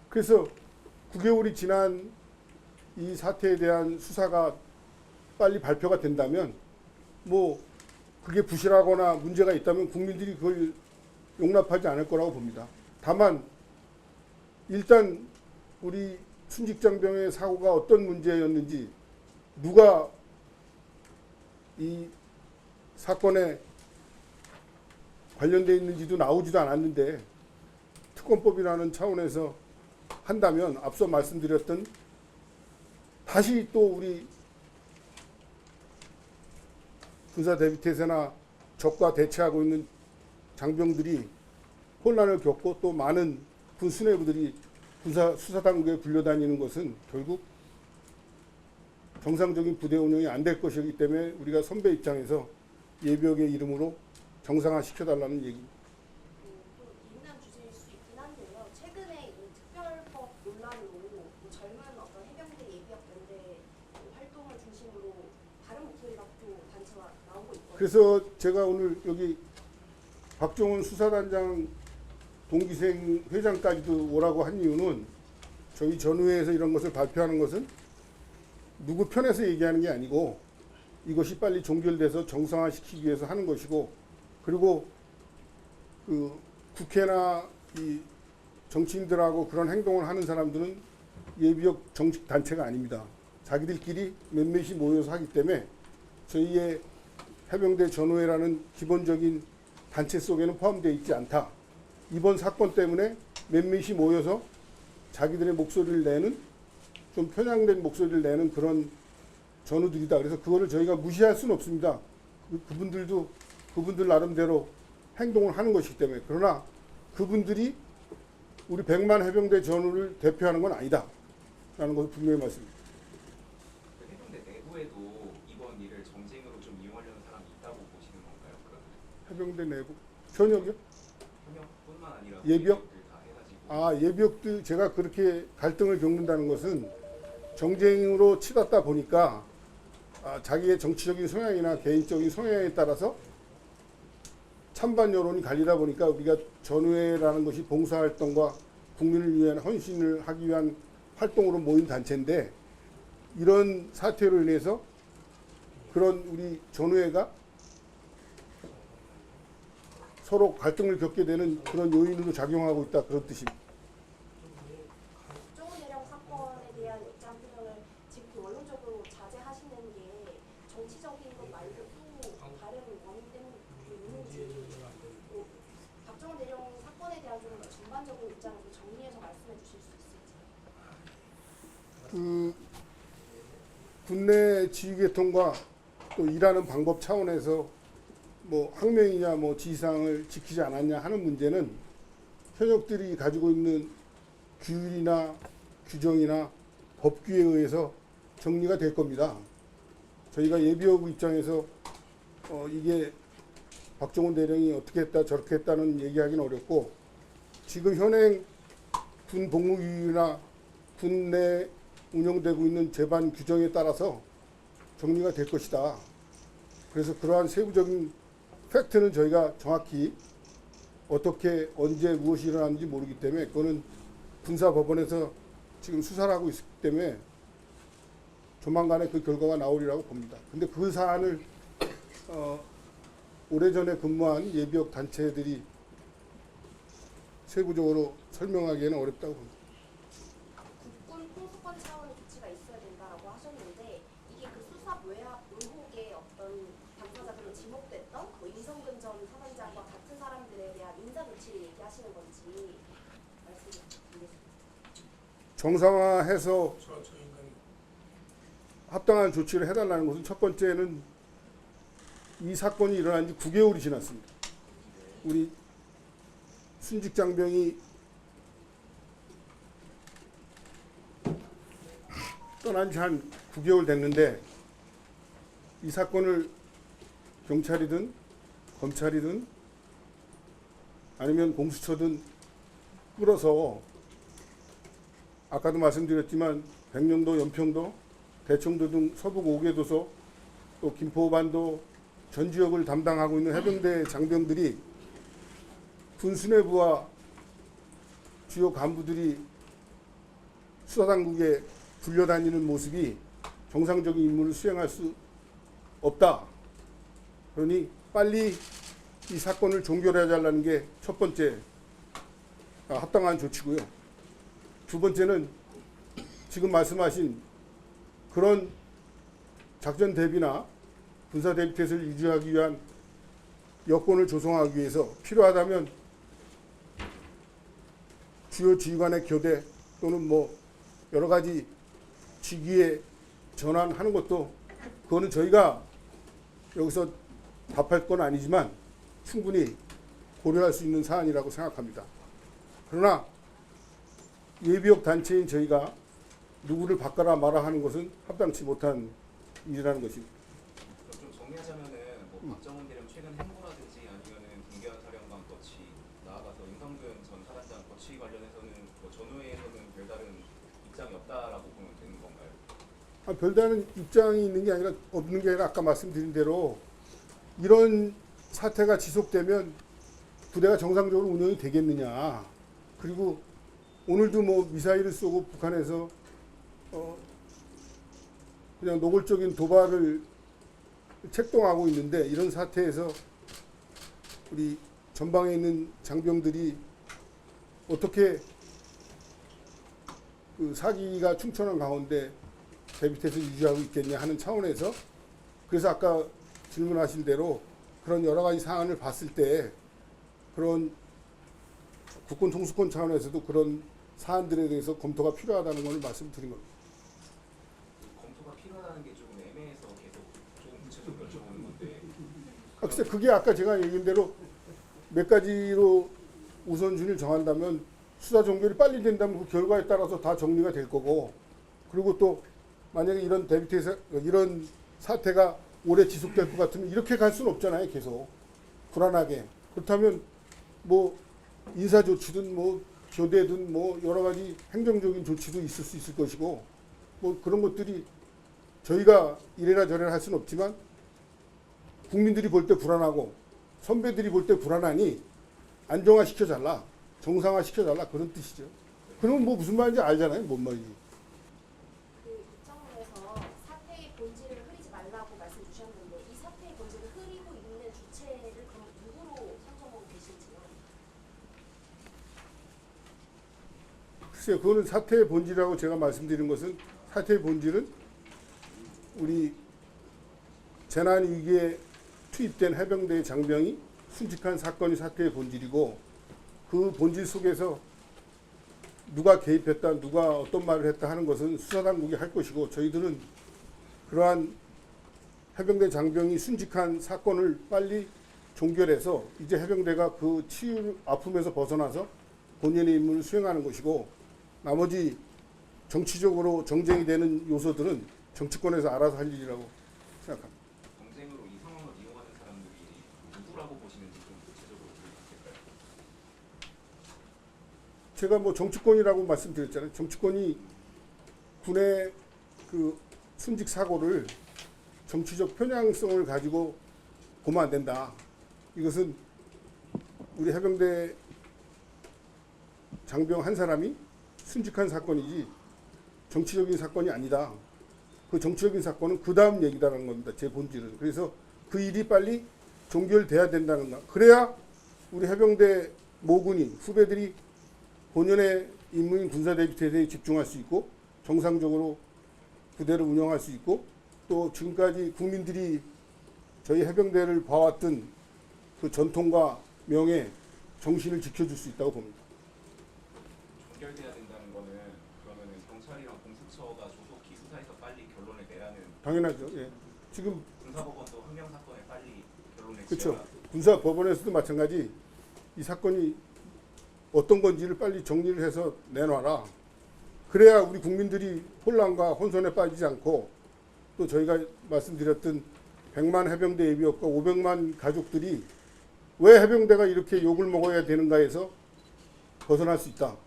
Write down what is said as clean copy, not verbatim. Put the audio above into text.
그래서 9개월이 지난 이 사태에 대한 수사가 빨리 발표가 된다면 뭐 그게 부실하거나 문제가 있다면 국민들이 그걸 용납하지 않을 거라고 봅니다. 다만 일단 우리 순직장병의 사고가 어떤 문제였는지, 누가 이 사건에 관련되어 있는지도 나오지도 않았는데, 특검법이라는 차원에서 한다면 앞서 말씀드렸던 다시 또 우리 군사 대비태세나 적과 대치하고 있는 장병들이 혼란을 겪고 또 많은 군 수뇌부들이 군사 수사당국에 불려다니는 것은 결국 정상적인 부대 운영이 안 될 것이기 때문에 우리가 선배 입장에서 예비역의 이름으로 정상화 시켜달라는 얘기입니다. 또 예민한 주제일 수 있긴 한데요. 최근에 이 특별법 논란으로 젊은 어떤 해병대 예비역 연대 활동을 중심으로 다른 목소리가 또 단체가 나오고 있거든요. 그래서 제가 오늘 여기 박종훈 수사단장 동기생 회장까지도 오라고 한 이유는, 저희 전후회에서 이런 것을 발표하는 것은 누구 편에서 얘기하는 게 아니고 이것이 빨리 종결돼서 정상화시키기 위해서 하는 것이고, 그리고 그 국회나 이 정치인들하고 그런 행동을 하는 사람들은 예비역 정식 단체가 아닙니다. 자기들끼리 몇몇이 모여서 하기 때문에 저희의 해병대 전후회라는 기본적인 단체 속에는 포함되어 있지 않다. 이번 사건 때문에 몇몇이 모여서 자기들의 목소리를 내는, 좀 편향된 목소리를 내는 그런 전우들이다. 그래서 그거를 저희가 무시할 수는 없습니다. 그분들도 그분들 나름대로 행동을 하는 것이기 때문에. 그러나 그분들이 우리 100만 해병대 전우를 대표하는 건 아니다 라는 것을 분명히 말씀드립니다. 해병대 내부에도 이번 일을 정쟁으로 좀 이용하려는 사람이 있다고 보시는 건가요? 그러면 해병대 내부 현역이요? 현역뿐만 아니라 예비역? 다 해가지고 예비역도 제가 그렇게 갈등을 겪는다는 것은 정쟁으로 치닫다 보니까 자기의 정치적인 성향이나 개인적인 성향에 따라서 찬반 여론이 갈리다 보니까, 우리가 전후회라는 것이 봉사활동과 국민을 위한 헌신을 하기 위한 활동으로 모인 단체인데, 이런 사태로 인해서 그런 우리 전후회가 서로 갈등을 겪게 되는 그런 요인으로 작용하고 있다, 그런 뜻입니다. 박종훈 대령 사건에 대한 입장 표명을 지금 원론적으로 자제하시는 게 정치적인 것 말고 또 다른 원인 때문에 있는지, 또 박종훈 대령 사건에 대한 좀 전반적인 입장을 좀 정리해서 말씀해 주실 수 있을지. 군내 지휘계통과 또 일하는 방법 차원에서 뭐 항명이냐 뭐 지시사항을 지키지 않았냐 하는 문제는 현역들이 가지고 있는 규율이나 규정이나 법규에 의해서 정리가 될 겁니다. 저희가 예비역 입장에서 이게 박종훈 대령이 어떻게 했다 저렇게 했다는 얘기하기는 어렵고, 지금 현행 군 복무규율이나 군 내 운영되고 있는 제반 규정에 따라서 정리가 될 것이다. 그래서 그러한 세부적인 팩트는 저희가 정확히 어떻게 언제 무엇이 일어났는지 모르기 때문에, 그거는 군사법원에서 지금 수사를 하고 있기 때문에 조만간에 그 결과가 나오리라고 봅니다. 근데 그 사안을 오래전에 근무한 예비역 단체들이 세부적으로 설명하기에는 어렵다고 봅니다. 국군 통수권 차원의 조치가 있어야 된다라고 하셨는데, 이게 그 수사 의혹에 어떤 당사자들로 지목됐던 이성근 전 사단장과 같은 사람들에 대한 인사 조치를 얘기하시는 건지 말씀드리겠습니다. 정상화해서 합당한 조치를 해달라는 것은, 첫 번째는 이 사건이 일어난 지 9개월이 지났습니다. 우리 순직장병이 떠난 지 한 9개월 됐는데, 이 사건을 경찰이든 검찰이든 아니면 공수처든 끌어서, 아까도 말씀드렸지만 백령도, 연평도, 대청도 등 서북 5개 도서, 또 김포반도 전 지역을 담당하고 있는 해병대 장병들이 군 수뇌부와 주요 간부들이 수사당국에 불려다니는 모습이 정상적인 임무를 수행할 수 없다. 그러니 빨리 이 사건을 종결해달라는 게 첫 번째 합당한 조치고요. 두 번째는 지금 말씀하신 그런 작전 대비나 군사 대비 태세를 유지하기 위한 여건을 조성하기 위해서 필요하다면 주요 지휘관의 교대 또는 뭐 여러 가지 직위에 전환하는 것도 그거는 저희가 여기서 답할 건 아니지만 충분히 고려할 수 있는 사안이라고 생각합니다. 그러나 예비역 단체인 저희가 누구를 바꿔라 마라 하는 것은 합당치 못한 일이라는 것입니다. 좀 정리하자면은 뭐 박정훈 대령 최근 행보라든지 아니면은 김계환 사령관 거치 나아가서 임성근 전 사단장 거치 관련해서는 뭐 전후회에서는 별다른 입장이 없다라고 보면 되는 건가요? 별다른 입장이 있는 게 아니라 없는 게 아니라 아까 말씀드린 대로 이런 사태가 지속되면 부대가 정상적으로 운영이 되겠느냐. 그리고 오늘도 뭐 미사일을 쏘고 북한에서 그냥 노골적인 도발을 책동하고 있는데 이런 사태에서 우리 전방에 있는 장병들이 어떻게 그 사기가 충천한 가운데 대비태세를 유지하고 있겠냐 하는 차원에서 그래서 아까 질문하신 대로 그런 여러 가지 사안을 봤을 때 그런 국군 통수권 차원에서도 그런 사안들에 대해서 검토가 필요하다는 것을 말씀드린 겁니다. 검토가 필요하다는 게 좀 애매해서 계속 조금 구체적으로 여쭤보는 건데. 글쎄 그게 아까 제가 얘기한 대로 몇 가지로 우선순위를 정한다면 수사 종결이 빨리 된다면 그 결과에 따라서 다 정리가 될 거고 그리고 또 만약에 이런 대비태세 이런 사태가 오래 지속될 것 같으면 이렇게 갈 수는 없잖아요. 계속 불안하게. 그렇다면 뭐 인사 조치든 뭐 교대든 뭐 여러 가지 행정적인 조치도 있을 수 있을 것이고 뭐 그런 것들이 저희가 이래라 저래라 할 수는 없지만 국민들이 볼 때 불안하고 선배들이 볼 때 불안하니 안정화 시켜달라, 정상화 시켜달라 그런 뜻이죠. 그러면 뭐 무슨 말인지 알잖아요. 뭔 말인지. 그 입장문에서 사태의 본질을 흐리지 말라고 말씀 주셨는데 이 사태의 본질을 흐리고 있는 주체를 그럼 누구로 선정하고 계신지요? 글쎄요, 그거는 사태의 본질이라고 제가 말씀드린 것은 사태의 본질은 우리 재난 위기에 투입된 해병대의 장병이 순직한 사건이 사태의 본질이고 그 본질 속에서 누가 개입했다, 누가 어떤 말을 했다 하는 것은 수사당국이 할 것이고 저희들은 그러한 해병대 장병이 순직한 사건을 빨리 종결해서 이제 해병대가 그 치유 아픔에서 벗어나서 본연의 임무를 수행하는 것이고 나머지 정치적으로 정쟁이 되는 요소들은 정치권에서 알아서 할 일이라고 생각합니다. 정쟁으로 이 상황을 이용하는 사람들이 누구라고 보시는지 좀 구체적으로 들어볼까요? 제가 뭐 정치권이라고 말씀드렸잖아요. 정치권이 군의 그 순직 사고를 정치적 편향성을 가지고 보면 안 된다. 이것은 우리 해병대 장병 한 사람이 순직한 사건이지 정치적인 사건이 아니다. 그 정치적인 사건은 그 다음 얘기다라는 겁니다. 제 본질은. 그래서 그 일이 빨리 종결돼야 된다는 거. 그래야 우리 해병대 모군이 후배들이 본연의 임무인 군사대비태세에 집중할 수 있고 정상적으로 부대를 운영할 수 있고 또 지금까지 국민들이 저희 해병대를 봐왔던 그 전통과 명예, 정신을 지켜줄 수 있다고 봅니다. 종결돼야 된다는 거는 그러면은 경찰이랑 공수처가 조속히 수사해서 빨리 결론을 내라는. 당연하죠. 예. 지금 군사법원도 항명 사건에 빨리 결론을 그렇죠. 지어라. 군사법원에서도 마찬가지 이 사건이 어떤 건지를 빨리 정리를 해서 내놔라. 그래야 우리 국민들이 혼란과 혼선에 빠지지 않고 또 저희가 말씀드렸던 100만 해병대 예비역과 500만 가족들이 왜 해병대가 이렇게 욕을 먹어야 되는가 해서 벗어날 수 있다.